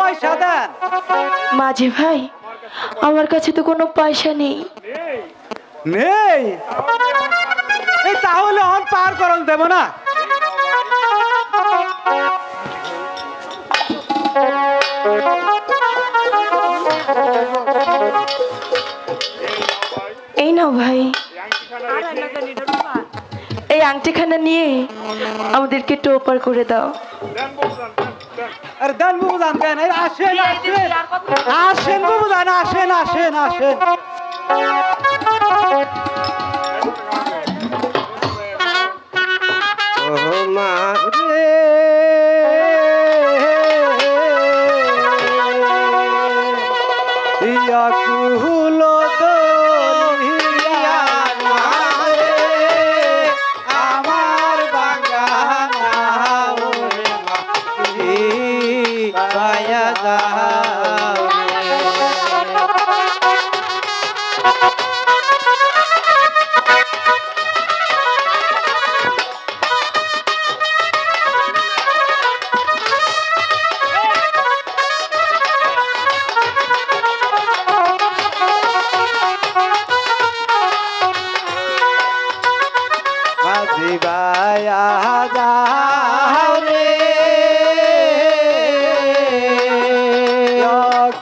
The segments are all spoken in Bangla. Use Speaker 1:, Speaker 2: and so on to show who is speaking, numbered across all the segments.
Speaker 1: পয়সা দেন।
Speaker 2: মাঝি ভাই, আমার কাছে তো কোনো পয়সা নেই।
Speaker 1: নেই? এই তাহলে অন পার করল দেব না।
Speaker 2: এই নাও ভাই, এই আংটিখানা নিয়ে আমাদেরকে টোপার করে দাও।
Speaker 1: আরে দেন বাবু জান, দেন। আসেন আসেন আসেন বাবু জান, আসেন আসেন আসেন। ও মা রে, ইয়া কুলো দরিয়া মারে, আমার বাগানা ওরে মাঝি পায়া যাও। মাঝি বায়া যাও রে,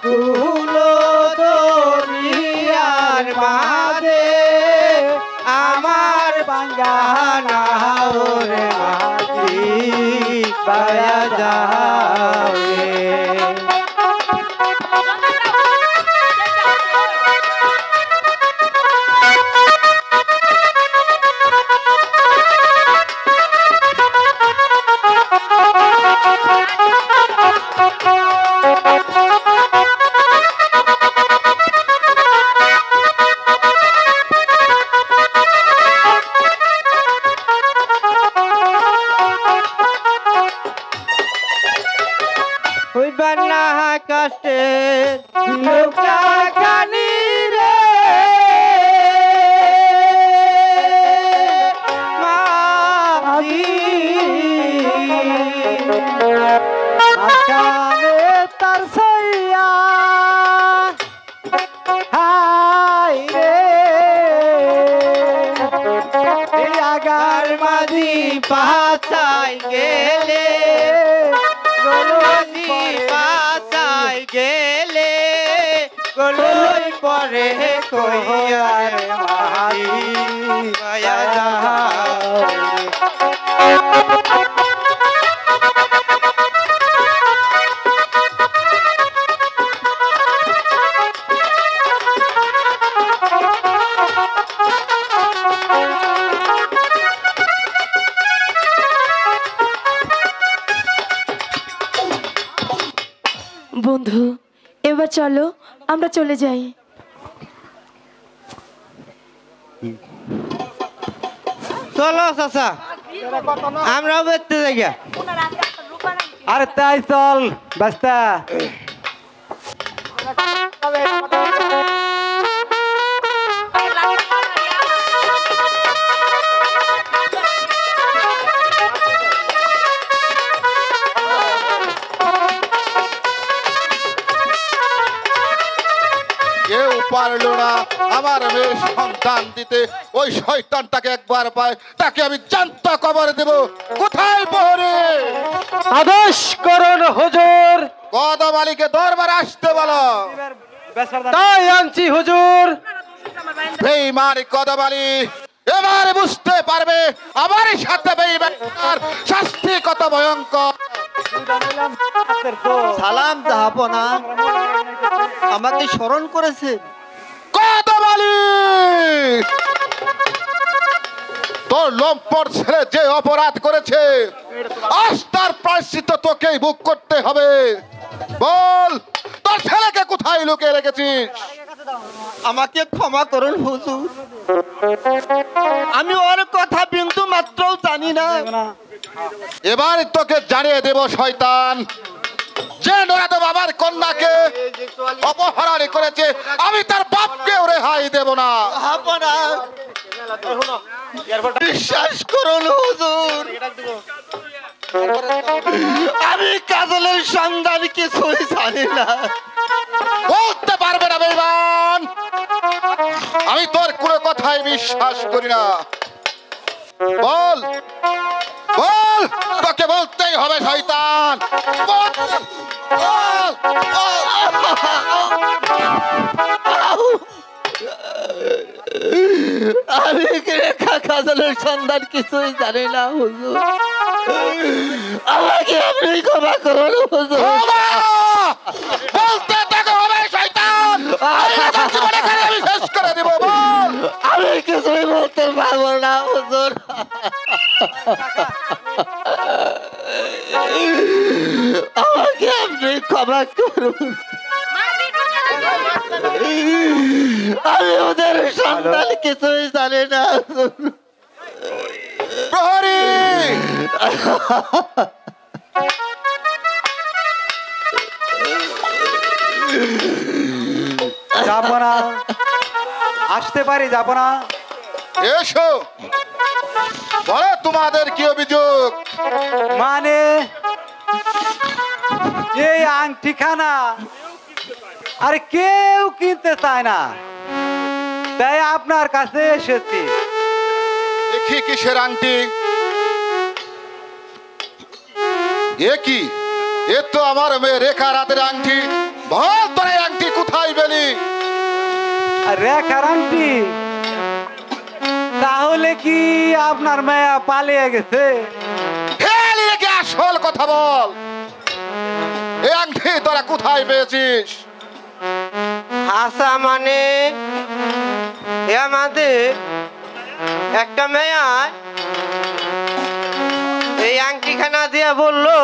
Speaker 1: কুলো দরিয়ার মাঝে, আমার বাগানা ওরে মাঝি বায়া যাও রে। হইবার না কষ্টে লোকা কানি রে, মাঝি আকানে তার সইয়া হাই রে, এই আগার মাঝি পাছাই গেলে, পাছাই গেলে গলই পরে কইয়ার মাঝি পায়া যাও।
Speaker 2: বন্ধু, এবার চলো আমরা চলে যাই।
Speaker 1: চলো চাচা, আমরাও বেরতে যাই। আরে তাই চল বাস্তা।
Speaker 3: কেউ পারলো না আমার মেয়ে সন্তান দিতে। ওই শয়তানটাকে একবার পায়, তাকে আমি জ্যান্ত কবর দেব। কোথায় প্রহরী?
Speaker 1: আদেশ করুন হুজুর।
Speaker 3: কদম আলীকে দরবারে আসতে বলো।
Speaker 1: তাই আনছি হুজুর।
Speaker 3: বেঈমান কদম আলী এবারে বুঝতে পারবে আমার সাথে বেঈমানের শাস্তি কত ভয়ঙ্কর।
Speaker 4: সালাম জাহাপনা, আমাকে স্মরণ করেছে।
Speaker 3: কদম আলী, তোর লম্পট ছেলে যে অপরাধ করেছে, আজ তার প্রায়শ্চিত্ত তোকেই ভোগ করতে হবে। বল, তোর ছেলেকে কোথায় লুকিয়ে রেখেছিস?
Speaker 4: আমাকে ক্ষমা করুন হুজুর, আমি ওর কথা বিন্দু মাত্রও জানি না।
Speaker 3: এবার তোকে জানিয়ে দেব শয়তান, যে নোরা তো বাবার কন্যাকে অপহরণ করেছে, আমি তার বাপকেও রেহাই দেব না।
Speaker 4: জাহাপনা, বিশ্বাস করুন হুজুর, আমি কাজলের সন্ধান কিছুই জানি না।
Speaker 3: বলতে পারবে না বেঈমান, আমি তোর কোনো কথাই বিশ্বাস করি না। বল বল, তোকে বলতেই হবে শয়তান। বল, বল, বল।
Speaker 4: আমি কাজলের সন্ধান কিছুই জানি না হুজুর, আমাকে আপনি ক্ষমা করুন হুজুর।
Speaker 3: বাবা! বলতে তোকে হবে শয়তান, আমি শেষ করে দিব। বল।
Speaker 4: আমি কিছুই বলতে পারবো না হুজুর, আমাকে আপনি ক্ষমা করুন। আমি ওদের সন্তান কিছুই জানি না।
Speaker 3: প্রহরী,
Speaker 1: যাবো না, আসতে পারি, যাবো না।
Speaker 3: এসো, বলো তোমাদের কি অভিযোগ?
Speaker 1: মানে এই আংটিখানা আর কেউ কিনতে চায় না, তাই আপনার কাছে এসেছি।
Speaker 3: দেখি কিসের আংটি? এ কি? এ তো আমার মেয়ে রেখা রাতের আংটি। বল তোর এই আংটি কোথায় পেলি?
Speaker 1: আর রেখার আংটি? তাহলে কি আপনার মেয়া পালিয়ে গেছে?
Speaker 3: খেয়ালি রেখে আসল কথা বল, এই আংটি তোরা কোথায় পেয়েছিস?
Speaker 5: আশা মানে আমাদের একটা মেয়া এই আংটিখানা দিয়ে বললো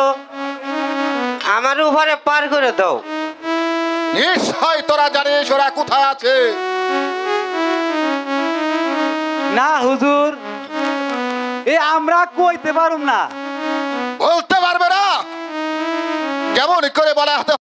Speaker 5: আমার উপরে পার করে দাও।
Speaker 3: নিশ্চয় তোরা জানিস ওরা কোথায় আছে।
Speaker 1: না হুজুর, এ আমরা কইতে পারুম না।
Speaker 3: বলতে পারবে না? কেমন করে বলা হতে